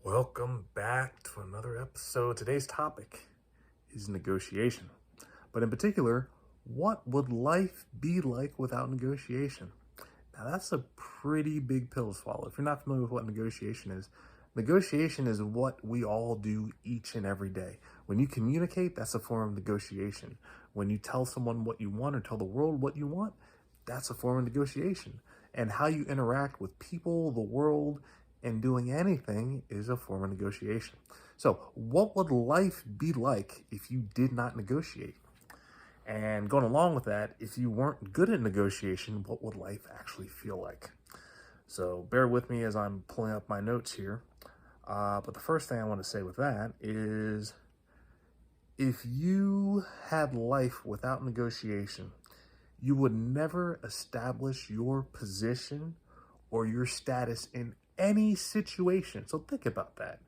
Welcome back to another episode. Today's topic is negotiation, but in particular, what would life be like without negotiation? Now, that's a pretty big pill to swallow. If you're not familiar with what negotiation is what we all do each and every day. When you communicate, that's a form of negotiation. When you tell someone what you want or tell the world what you want, that's a form of negotiation. And how you interact with people, the world, and doing anything is a form of negotiation. So, what would life be like if you did not negotiate? And going along with that, if you weren't good at negotiation, what would life actually feel like? So, bear with me as I'm pulling up my notes here. But the first thing I want to say with that is if you had life without negotiation, you would never establish your position or your status in any situation. So think about that.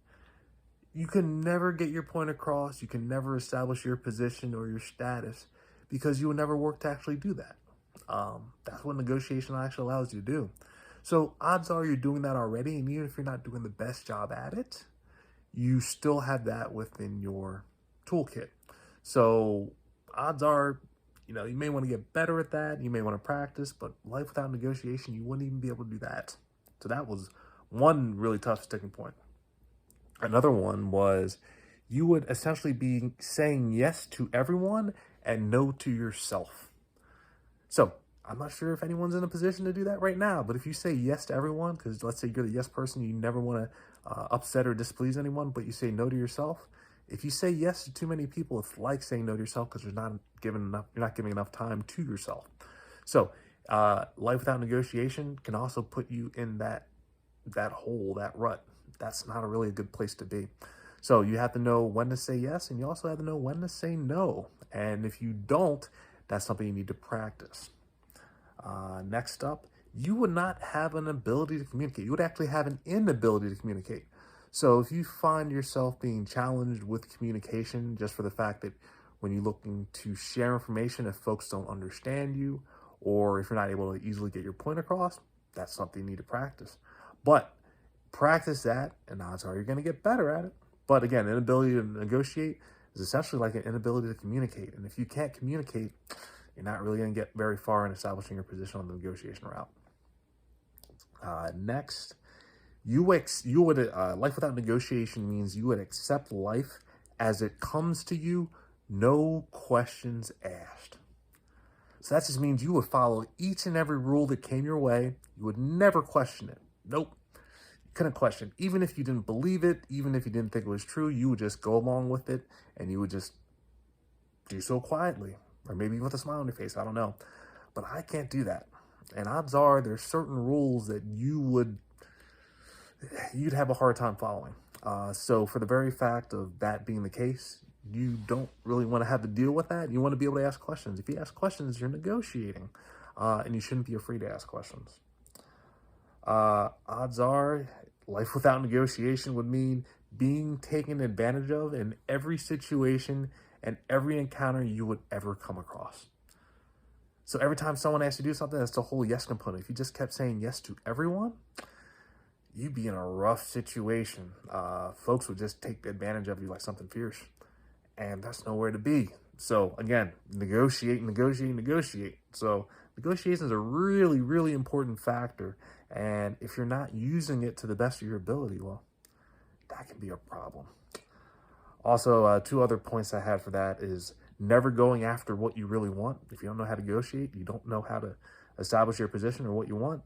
You can never get your point across. You can never establish your position or your status because you will never work to actually do that. That's what negotiation actually allows you to do. So odds are you're doing that already. And even if you're not doing the best job at it, you still have that within your toolkit. So odds are, you may want to get better at that. You may want to practice, but life without negotiation, you wouldn't even be able to do that. So that was one really tough sticking point. Another one was you would essentially be saying yes to everyone and no to yourself. So I'm not sure if anyone's in a position to do that right now, but if you say yes to everyone, because let's say you're the yes person, you never want to upset or displease anyone, but you say no to yourself. If you say yes to too many people, it's like saying no to yourself because you're not giving enough time to yourself. So life without negotiation can also put you in that hole, that rut. That's not a really good place to be. So you have to know when to say yes, and you also have to know when to say no. And if you don't, that's something you need to practice. Next up, you would not have an ability to communicate. You would actually have an inability to communicate. So if you find yourself being challenged with communication just for the fact that when you're looking to share information, if folks don't understand you, or if you're not able to easily get your point across, that's something you need to practice. But practice that, and odds are you're going to get better at it. But again, inability to negotiate is essentially like an inability to communicate. And if you can't communicate, you're not really going to get very far in establishing your position on the negotiation route. Next, life without negotiation means you would accept life as it comes to you, no questions asked. So that just means you would follow each and every rule that came your way. You would never question it. Nope. You couldn't question. Even if you didn't believe it, even if you didn't think it was true, you would just go along with it and you would just do so quietly, or maybe with a smile on your face. I don't know. But I can't do that. And odds are there's certain rules that you'd have a hard time following. So for the very fact of that being the case, you don't really want to have to deal with that. You want to be able to ask questions. If you ask questions, you're negotiating, and you shouldn't be afraid to ask questions. Odds are life without negotiation would mean being taken advantage of in every situation and every encounter you would ever come across. So every time someone asks you to do something, that's the whole yes component. If you just kept saying yes to everyone, you'd be in a rough situation. Folks would just take advantage of you like something fierce. And that's nowhere to be. So again, negotiate. So negotiation is a really, really important factor. And if you're not using it to the best of your ability, well, that can be a problem. Also, two other points I had for that is never going after what you really want. If you don't know how to negotiate, you don't know how to establish your position or what you want,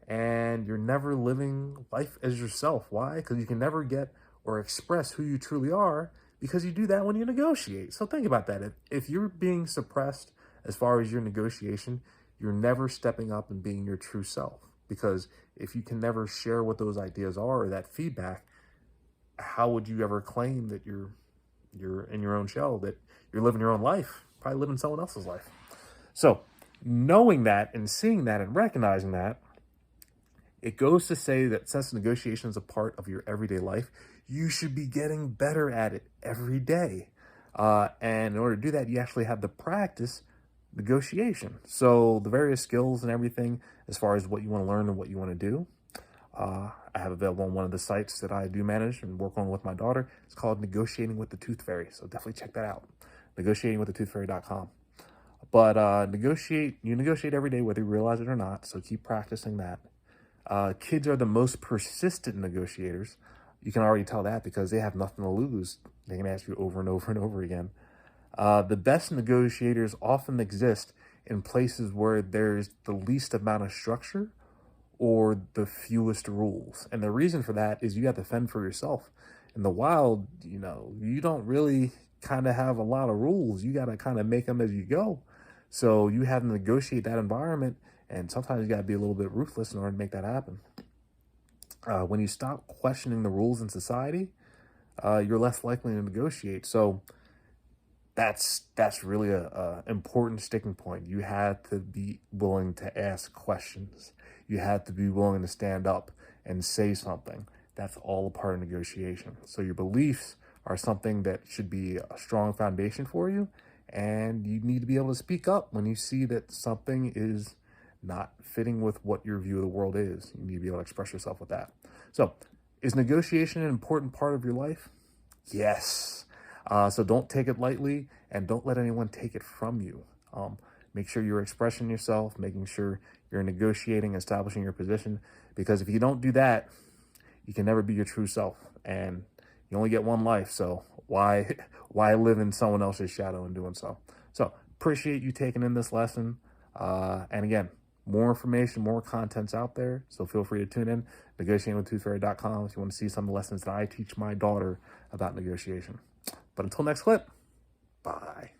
and you're never living life as yourself. Why? Because you can never get or express who you truly are because you do that when you negotiate. So think about that. If you're being suppressed as far as your negotiation, you're never stepping up and being your true self. Because if you can never share what those ideas are or that feedback, how would you ever claim that you're in your own shell, that you're living your own life, probably living someone else's life? So knowing that and seeing that and recognizing that, it goes to say that since negotiation is a part of your everyday life, you should be getting better at it every day. And in order to do that, you actually have to practice negotiation. So the various skills and everything, as far as what you want to learn and what you want to do, I have available on one of the sites that I do manage and work on with my daughter. It's called Negotiating with the Tooth Fairy. So definitely check that out. Negotiatingwiththetoothfairy.com. But you negotiate every day, whether you realize it or not. So keep practicing that. Kids are the most persistent negotiators. You can already tell that because they have nothing to lose. They can ask you over and over and over again. The best negotiators often exist in places where there's the least amount of structure or the fewest rules. And the reason for that is you have to fend for yourself. In the wild, you don't really kind of have a lot of rules. You got to kind of make them as you go. So you have to negotiate that environment, and sometimes you got to be a little bit ruthless in order to make that happen. When you stop questioning the rules in society, you're less likely to negotiate. So that's really a important sticking point. You had to be willing to ask questions. You had to be willing to stand up and say something. That's all a part of negotiation. So your beliefs are something that should be a strong foundation for you, and you need to be able to speak up when you see that something is not fitting with what your view of the world is. You need to be able to express yourself with that. So is negotiation an important part of your life? Yes. So don't take it lightly, and don't let anyone take it from you. Make sure you're expressing yourself, making sure you're negotiating, establishing your position, because if you don't do that, you can never be your true self, and you only get one life. So why live in someone else's shadow in doing so? So appreciate you taking in this lesson. And again, more information, more content's out there. So feel free to tune in, negotiatingwiththetoothfairy.com, if you want to see some of the lessons that I teach my daughter about negotiation. But until next clip, bye.